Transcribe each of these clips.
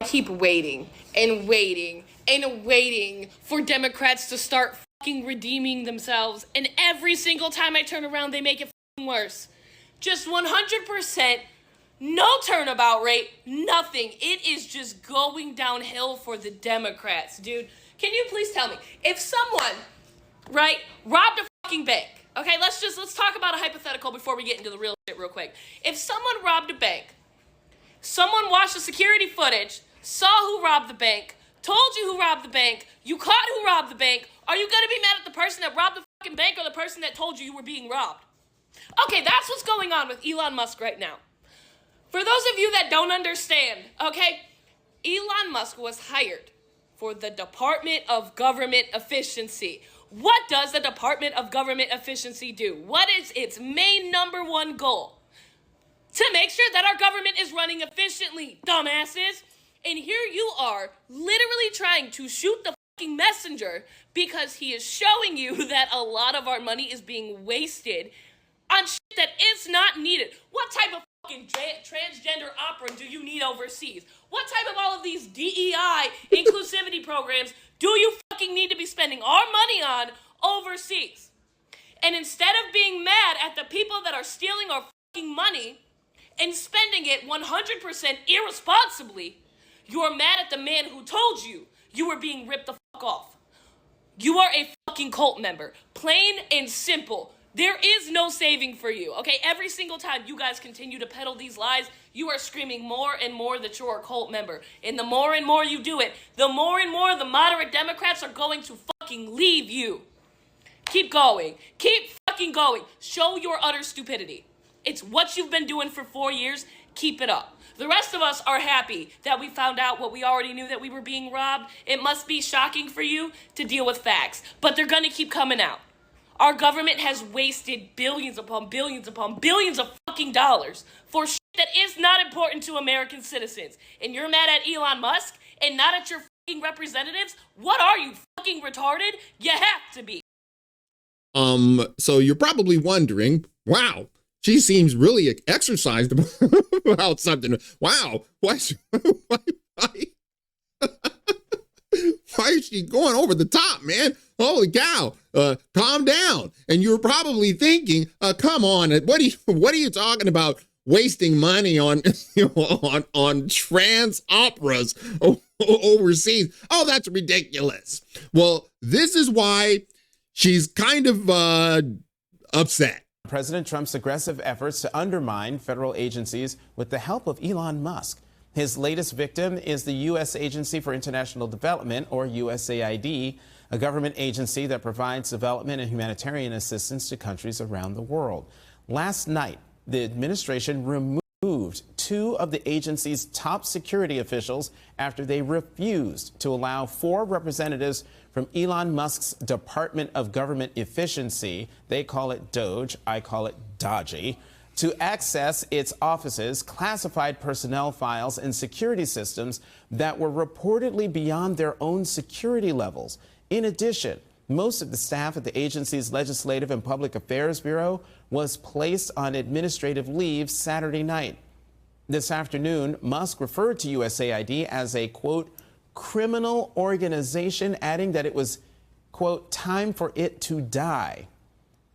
keep waiting and waiting and waiting for Democrats to start fucking redeeming themselves, and every single time I turn around, they make it fucking worse. Just 100%, no turnabout rate, nothing. It is just going downhill for the Democrats, dude. Can you please tell me, if someone, right, robbed a fucking bank, okay, let's talk about a hypothetical before we get into the real shit real quick. If someone robbed a bank, someone watched the security footage, saw who robbed the bank, told you who robbed the bank, you caught who robbed the bank, are you gonna be mad at the person that robbed the fucking bank or the person that told you were being robbed? Okay, that's what's going on with Elon Musk right now. For those of you that don't understand, okay, Elon Musk was hired for the Department of Government Efficiency. What does the Department of Government Efficiency do? What is its main number one goal? To make sure that our government is running efficiently, dumbasses. And here you are, literally trying to shoot the fucking messenger because he is showing you that a lot of our money is being wasted on shit that is not needed. What type of fucking transgender opera do you need overseas? What type of all of these DEI inclusivity programs do you fucking need to be spending our money on overseas? And instead of being mad at the people that are stealing our fucking money and spending it 100% irresponsibly, you're mad at the man who told you you were being ripped the fuck off. You are a fucking cult member. Plain and simple. There is no saving for you, okay? Every single time you guys continue to peddle these lies, you are screaming more and more that you're a cult member. And the more and more you do it, the more and more the moderate Democrats are going to fucking leave you. Keep going. Keep fucking going. Show your utter stupidity. It's what you've been doing for 4 years. Keep it up. The rest of us are happy that we found out what we already knew, that we were being robbed. It must be shocking for you to deal with facts, but they're gonna keep coming out. Our government has wasted billions upon billions upon billions of fucking dollars for shit that is not important to American citizens. And you're mad at Elon Musk and not at your fucking representatives? What are you, fucking retarded? You have to be. So you're probably wondering, wow, she seems really exercised about something. Wow, why is she going over the top, man? Holy cow! Calm down. And you're probably thinking, come on, what are you talking about? Wasting money on on trans operas overseas? Oh, that's ridiculous. Well, this is why she's kind of upset. President Trump's aggressive efforts to undermine federal agencies with the help of Elon Musk. His latest victim is the U.S. Agency for International Development, or USAID, a government agency that provides development and humanitarian assistance to countries around the world. Last night, the administration removed 2 of the agency's top security officials after they refused to allow 4 representatives from Elon Musk's Department of Government Efficiency, they call it DOGE, I call it Dodgy, to access its offices, classified personnel files, and security systems that were reportedly beyond their own security levels. In addition, most of the staff at the agency's Legislative and Public Affairs Bureau was placed on administrative leave Saturday night. This afternoon, Musk referred to USAID as a, quote, criminal organization, adding that it was, quote, time for it to die.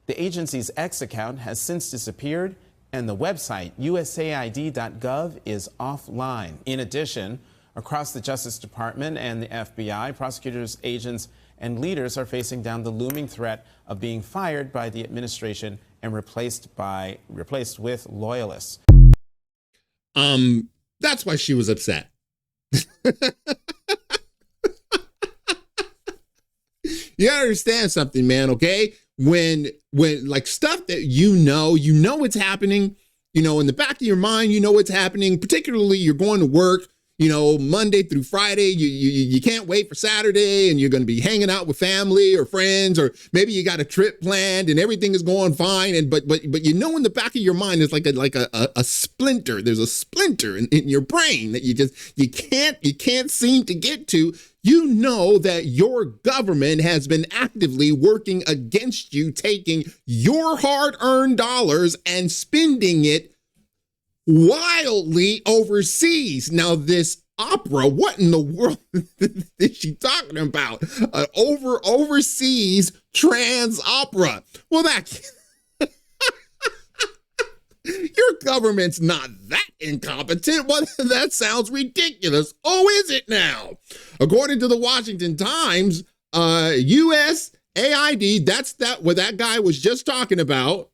The agency's X account has since disappeared, and the website usaid.gov is offline. In addition, across the Justice Department and the FBI, prosecutors, agents, and leaders are facing down the looming threat of being fired by the administration and replaced with loyalists. That's why she was upset. You gotta understand something, man, okay? When like stuff that you know it's happening, in the back of your mind, it's happening, particularly you're going to work, Monday through Friday, you can't wait for Saturday and you're going to be hanging out with family or friends, or maybe you got a trip planned and everything is going fine. And, but in the back of your mind, there's like a splinter. There's a splinter in your brain that you can't seem to get to. You know that your government has been actively working against you, taking your hard-earned dollars and spending it wildly overseas. Now, this opera. What in the world is she talking about? Overseas trans opera. Well, your government's not that incompetent. Well, that sounds ridiculous. Oh, is it now? According to the Washington Times, USAID, what that guy was just talking about,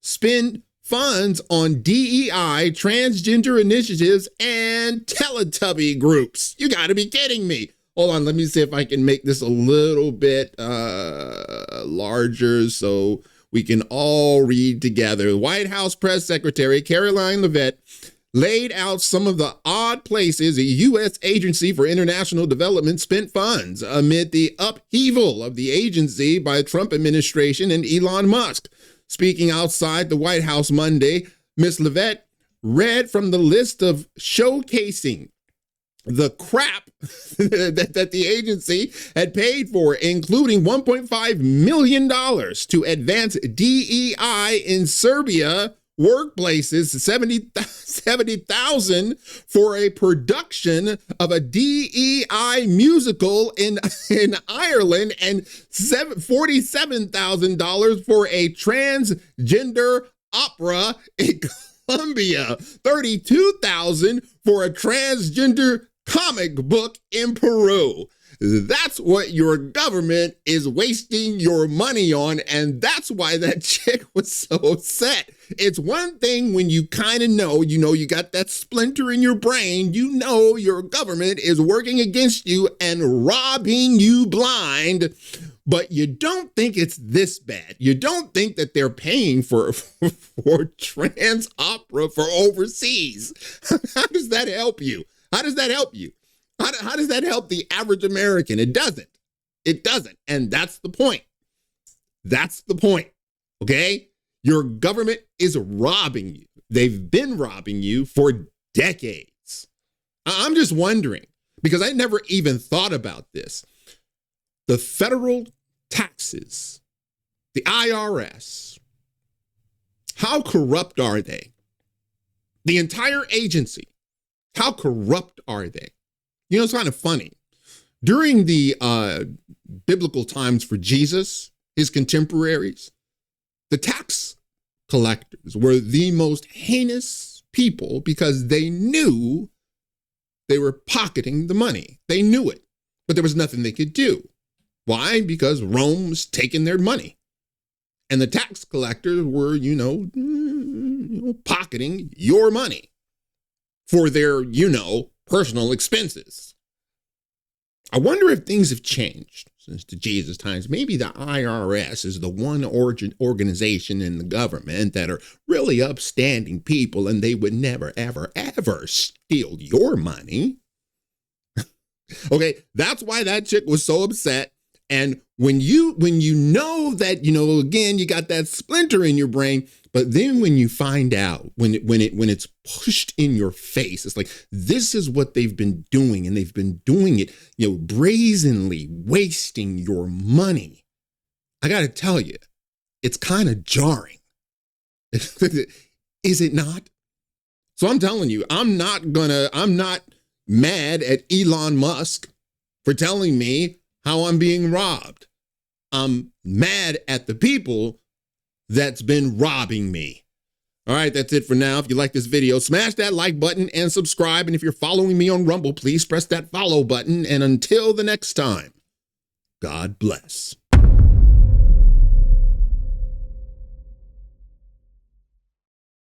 spend funds on DEI, transgender initiatives, and Teletubby groups. You got to be kidding me. Hold on, let me see if I can make this a little bit larger so we can all read together. White House Press Secretary Karoline Leavitt laid out some of the odd places a U.S. Agency for International Development spent funds amid the upheaval of the agency by the Trump administration and Elon Musk. Speaking outside the White House Monday, Ms. Leavitt read from the list of showcasing the crap that the agency had paid for, including $1.5 million to advance DEI in Serbia workplaces, $70,000 for a production of a DEI musical in Ireland, and $47,000 for a transgender opera in Colombia, $32,000 for a transgender comic book in Peru. That's what your government is wasting your money on, and that's why that chick was so upset. It's one thing when you kind of know, you got that splinter in your brain, your government is working against you and robbing you blind, but you don't think it's this bad. You don't think that they're paying for trans opera for overseas. How does that help you? How does that help you? How does that help the average American? It doesn't. It doesn't. And that's the point. That's the point. Okay? Your government is robbing you. They've been robbing you for decades. I'm just wondering, because I never even thought about this. The federal taxes, the IRS, how corrupt are they? The entire agency, how corrupt are they? It's kind of funny. During the biblical times for Jesus, his contemporaries, the tax collectors were the most heinous people because they knew they were pocketing the money. They knew it, but there was nothing they could do. Why? Because Rome was taking their money. And the tax collectors were, pocketing your money for their, personal expenses. I wonder if things have changed since the Jesus times. Maybe the IRS is the one organization in the government that are really upstanding people, and they would never, ever, ever steal your money. Okay, that's why that chick was so upset. And when you know that, again, you got that splinter in your brain, but then when you find out, when it's pushed in your face, it's like, this is what they've been doing, and they've been doing it, brazenly wasting your money. I got to tell you, it's kind of jarring. Is it not? So I'm telling you, I'm not mad at Elon Musk for telling me how I'm being robbed. I'm mad at the people that's been robbing me. All right, that's it for now. If you like this video, smash that like button and subscribe. And if you're following me on Rumble, please press that follow button. And until the next time, God bless.